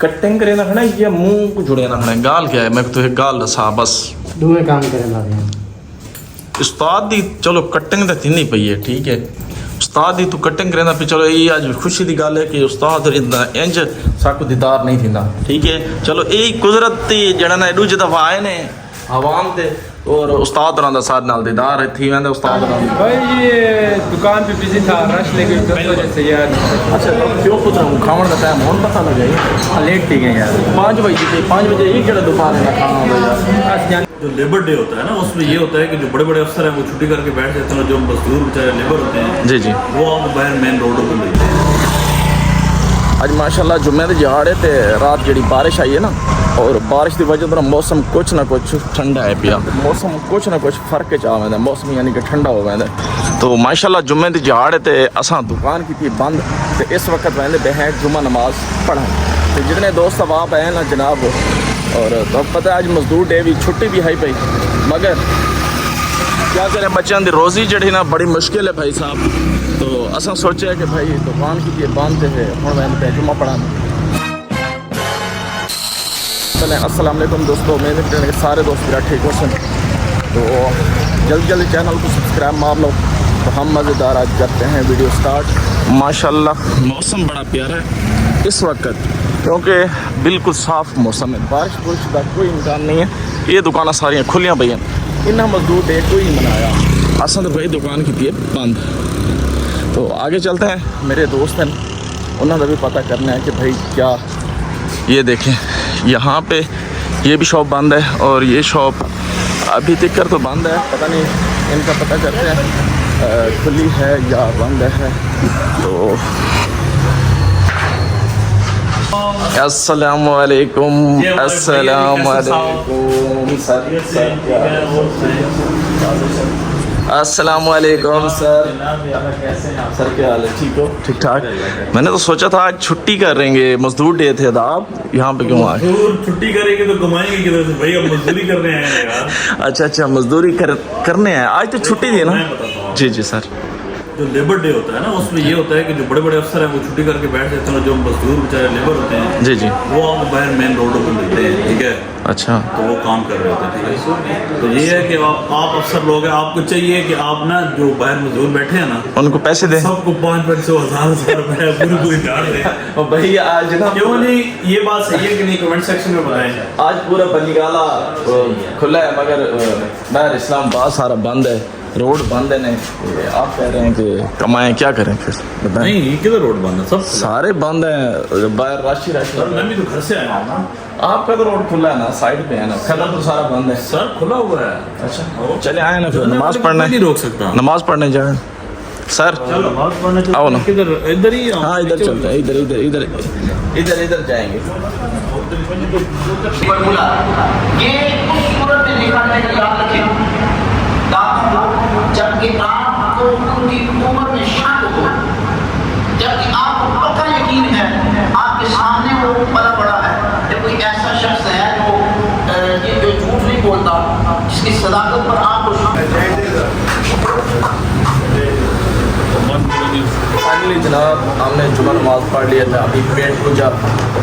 Cutting करे ना खड़ा या मुंह को जुड़े ना खड़ा गाल क्या है मैं तो गाल दसा बस दोवें काम करे ला रहे उस्ताद दी चलो कटिंग तो थी नहीं पई है ठीक है उस्ताद दी तू कटिंग करे ना पे चलो ये आज खुशी दी गल है कि उस्ताद इंज साकू दीदार नहीं थींदा ठीक है चलो यही कुदरती जड़ा ना दूजे दफा आए ने आवाम ते और उस्ताद दा साथ नाल दीदार थी वेंदे उस्ताद भाई ये दुकान पे बिजी था रश लेके 10 बजे से यार अच्छा तो क्यों पूछ रहा हूँ खावन का टाइम होन पता लगा ये लेट थी गए यार 5 बजे 5 बजे ये केड़ा दोपहर का खाना होगा यार जो लेबर डे होता है ना उसमें ये होता है कि जो बड़े बड़े अफसर हैं वो छुट्टी करके बैठ जाते हैं, जो मजदूर बेचारे लेबर होते हैं जी जी वो आपको बाहर मेन रोडों पर मिलते हैं। आज माशाल्लाह जुम्मे दी दिहाड़ है ते रात जड़ी बारिश आई है ना और बारिश की वजह से मौसम कुछ ना कुछ ठंडा है पिया मौसम कुछ ना कुछ फर्क च आ मौसम यानी कि ठंडा हो गया तो माशाल्लाह जुम्मे की दिहाड़ है तो असा दुकान की थी बंद तो इस वक्त वह बहन जुम्मा नमाज पढ़ा तो जितने दोस्त अब आप हैं ना जनाब और तो पता है आज मजदूर डे भी छुट्टी भी है भाई मगर क्या करें बच्चों की रोज़ी जड़ी ना बड़ी मुश्किल है भाई साहब तो असा सोचा कि भाई दुकान की बंद है हम मैं जुम्मा पढ़ाना चलें अस्सलाम वालेकुम दोस्तों मेरे के सारे दोस्त मेरा ठीक हो सन तो जल्दी जल्दी चैनल को सब्सक्राइब मार लो तो हम मज़ेदार आज करते हैं वीडियो स्टार्ट माशाल्लाह मौसम बड़ा प्यारा है इस वक्त क्योंकि बिल्कुल साफ़ मौसम है बारिश बुरिश का कोई इम्कान नहीं है ये दुकानें सारियाँ खुलियाँ पई हैं इन्ना मजदूर डे कोई नहीं मनाया असा तो भाई दुकान की थी बंद तो आगे चलते हैं मेरे दोस्त हैं उन्होंने भी पता करना है कि भाई क्या ये देखें यहाँ पे ये भी शॉप बंद है और ये शॉप अभी तक कर तो बंद है पता नहीं इनका पता करते हैं खुली है या बंद है तो अस्सलाम वालेकुम अस्सलाम वालेकुम अस्सलाम वालेकुम सर सर क्या हाल है ठीक हो ठीक ठाक मैंने तो सोचा था आज छुट्टी करेंगे मजदूर डे थे आप यहाँ पे क्यों आए छुट्टी करेंगे तो कमाएंगे किधर से भाई, अब मजदूरी कर रहे हैं यार। अच्छा मजदूरी करने हैं आज तो छुट्टी थी ना जी जी सर जो लेबर डे होता है ना उसमें ये होता है कि जो बड़े बड़े अफसर हैं वो छुट्टी करके बैठ जाते हैं, जो मजदूर बेचारे लेबर होते हैं जी जी वो आपको बाहर मेन रोडों पर मिलते हैं ठीक है अच्छा तो वो काम कर रहे होते हैं ठीक है। तो ये है कि आप अफसर लोग हैं, आपको चाहिए कि आप ना जो बाहर मजदूर बैठे हैं ना उनको पैसे दें सबको 500-1000 रुपए पूरी डाल दें और भाई आज ना क्यों नहीं, ये बात सही है कि नहीं, कमेंट सेक्शन में बताएं। आज पूरा बनीगाला खुला है मगर बाहर इस्लामाबाद सारा बंद है रोड बंद है नहीं आप कह रहे हैं कि कमाएं क्या करें फिर बताएं नहीं किधर रोड बंद है, सब सारे बंद हैं बाहर राशि सर मैं भी तो घर से आया हूँ ना। आपका तो रोड खुला है ना साइड पे है ना खदर तो सारा बंद है सर खुला हुआ है। अच्छा चले आए ना फिर नमाज पढ़ने नहीं रोक सकता नमाज पढ़ने जाए सर नमाज पढ़ने आओ ना किधर इधर ही हाँ इधर चलते हैं इधर इधर इधर इधर इधर जाएंगे फॉर्मूला ये उस सूरत में निकालने का याद रखें जबकि आपको उनकी उम्र में शक हो, जबकि आपको पक्का यकीन है आपके सामने वो बड़ा बड़ा है कि कोई ऐसा शख्स है जो झूठ नहीं बोलता जिसकी सदाकत पर आपको फाइनली जनाब हमने जुमा नमाज पढ़ लिया था अभी पेट को जा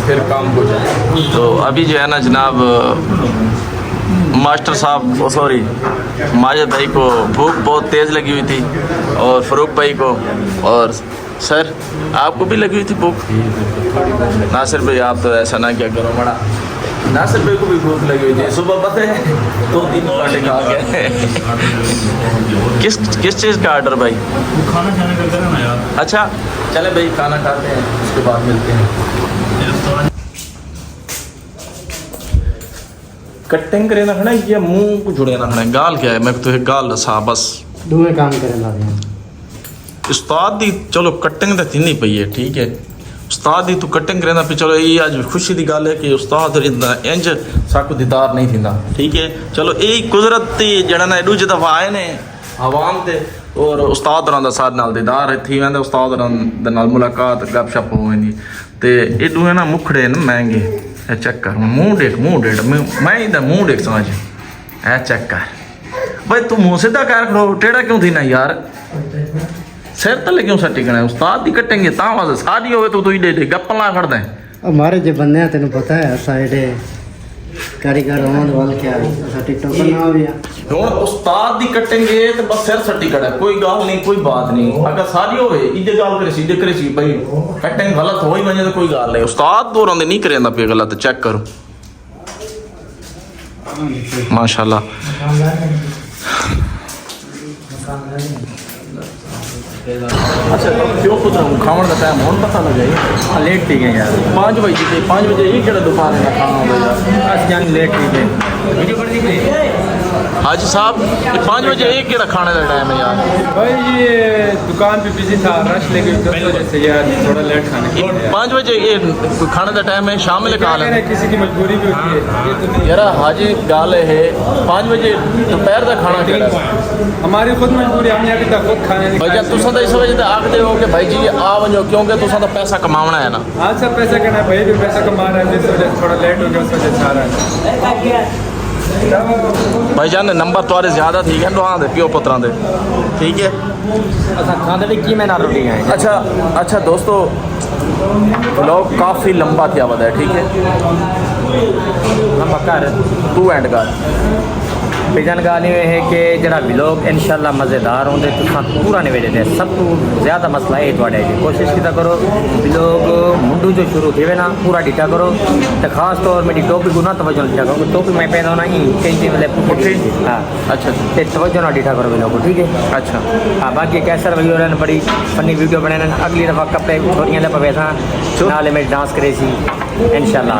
फिर काम को जा तो अभी जो है ना जनाब मास्टर साहब सॉरी माजिद भाई को भूख बहुत तेज़ लगी हुई थी और फ़रूक भाई को और सर आपको भी लगी हुई थी भूख नासिर भाई आप तो ऐसा ना क्या करो बड़ा नासिर भाई को भी भूख लगी हुई थी सुबह पता है 2-3 पराठे खा गए किस चीज़ का ऑर्डर भाई खाना खाने का करें ना यार। अच्छा चले भाई खाना खाते हैं उसके बाद मिलते हैं कटिंग करे ना खड़ा या मुंह को जुड़े ना खड़ा गाल क्या है मैं तो गाल दसा बस दोवें काम करे ला रहे उस्ताद दी चलो कटिंग तो थी नहीं पई है ठीक है उस्ताद दी तू कटिंग करे ना पे चलो ये आज खुशी की गल है कि उस्ताद इंज साकू दीदार नहीं थींदा ठीक है चलो यही कुदरती जड़ा ना दूजे दफा आए ने आवाम ते और उस्ताद दा साथ नाल दीदार थी वेंदे उस्ताद दे नाल मुलाकात गपशप हो वेंदी ते ए दूए ना मुखड़े न महंगे ए चेक कर मुंह देख मैं इधर मुंह देख समझ ए चेक कर भाई तू मुंह सीधा कर खड़ो टेढ़ा क्यों थी ना यार सिर तले क्यों सट्टी करना उस्ताद दी कटेंगे ता वास्ते शादी होवे तो तू इडे गप्पा ला खड़ दे हमारे जो बंदे हैं तेन पता है साइड कारीगर होने वाल क्या है टिकटॉक ना भी ਹੁਣ ਉਸਤਾਦ ਦੀ ਕੱਟेंगे ਤੇ ਬਸ ਸਿਰ ਸੱਟੀ ਕੜਾ ਕੋਈ ਗੱਲ ਨਹੀਂ ਕੋਈ ਬਾਤ ਨਹੀਂ ਅਗਰ ਸਾਰੀ ਹੋਵੇ ਇਹਦੇ ਗੱਲ ਕਰੇ ਸਿੱਧੇ ਕਰੇ ਸੀ ਭਾਈ ਕੱਟਿੰਗ ਗਲਤ ਹੋਈ ਵਜੇ ਤਾਂ ਕੋਈ ਗੱਲ ਨਹੀਂ ਉਸਤਾਦ ਦੋਰਾਂ ਦੇ ਨਹੀਂ ਕਰੇਂਦਾ ਪਿਆ ਗਲਤ ਚੈੱਕ ਕਰੋ ਮਾਸ਼ਾਅੱਲਾ अच्छा क्यों पुत्र खावन का टाइम होने पता लगे लेट थी गए यार 5 बजे 5 बजे ये केड़ा दोपहर का खाना होगा आज जान लेट थी गए वीडियो बड़ी दिख रही हाजी साहब ये 5 बजे एक केड़ा खाने का टाइम है यार भाई ये दुकान पे बिजी था रश लेके 10 बजे से यार थोड़ा लेट खाने की 5 बजे ये खाने का टाइम है शामिल खा लें किसी की मजबूरी भी होती है ये तो नहीं यार हाजी गाल है 5 बजे दोपहर का खाना केड़ा हमारी खुद मजबूरी हमने अभी तक खुद खाने नहीं भाई जब तुसा तो इस वजह से आखते हो कि भाई जी आ वजो क्योंकि तुसा तो पैसा कमाना है ना आज सब पैसा करना है भाई भी पैसा कमा रहा है इस वजह से थोड़ा लेट हो गया उस वजह से आ रहा है भाई जान नंबर तुम्हारे ज्यादा ठीक है दोहां दे प्यो पुत्रां दे ठीक है अच्छा खाने की मैं ना रोटी है अच्छा अच्छा दोस्तों ब्लॉग काफ़ी लंबा थी आवाज़ है ठीक है लंबा कर तू एंड कर बेजान गाल ये है कि जरा व्लॉग इंशाल्लाह मज़ेदार होंगे तो पूरा नहीं वेदे सब तो ज़्यादा मसला है थोड़े कोशिश किया करो व्लॉग मुंडू जो शुरू थे ना पूरा डिटा करो तो खास तौर मेरी टोपी को ना तवज्जो डिटा करो टोपी मैं पहना ना ही कहीं मतलब हाँ अच्छा ते तवज्जो ना डिटा करो व्लॉग को ठीक है अच्छा हाँ बाकी कैसर वीडियो रहने बड़ी फनी वीडियो बने अगली दफ़ा कपड़े छोरियाँ ले पवे था नाले में डांस करे सी इंशाल्लाह